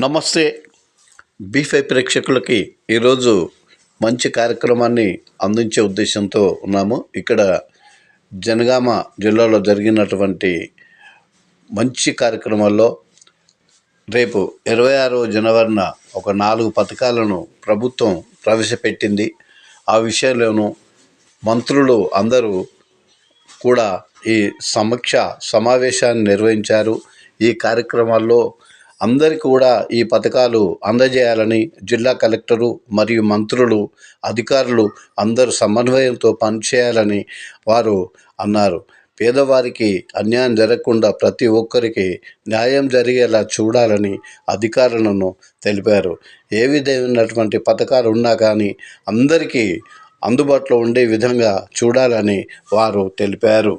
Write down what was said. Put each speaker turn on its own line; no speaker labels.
నమస్తే. బీ5 ప్రేక్షకులకి ఈరోజు మంచి కార్యక్రమాన్ని అందించే ఉద్దేశంతో ఉన్నాము. ఇక్కడ జనగామ జిల్లాలో జరిగినటువంటి మంచి కార్యక్రమాల్లో రేపు 26వ జనవరిన ఒక 4 పథకాలను ప్రభుత్వం ప్రవేశపెట్టింది. ఆ విషయంలోనూ మంత్రులు అందరూ కూడా ఈ సమీక్ష సమావేశాన్ని నిర్వహించారు. ఈ కార్యక్రమాల్లో అందరికీ కూడా ఈ పథకాలు అందజేయాలని జిల్లా కలెక్టరు మరియు మంత్రులు, అధికారులు అందరూ సమన్వయంతో పనిచేయాలని వారు అన్నారు. పేదవారికి అన్యాయం జరగకుండా ప్రతి ఒక్కరికి న్యాయం జరిగేలా చూడాలని అధికారులను తెలిపారు. ఏ విధమైనటువంటి పథకాలు ఉన్నా కానీ అందరికీ అందుబాటులో ఉండే విధంగా చూడాలని వారు తెలిపారు.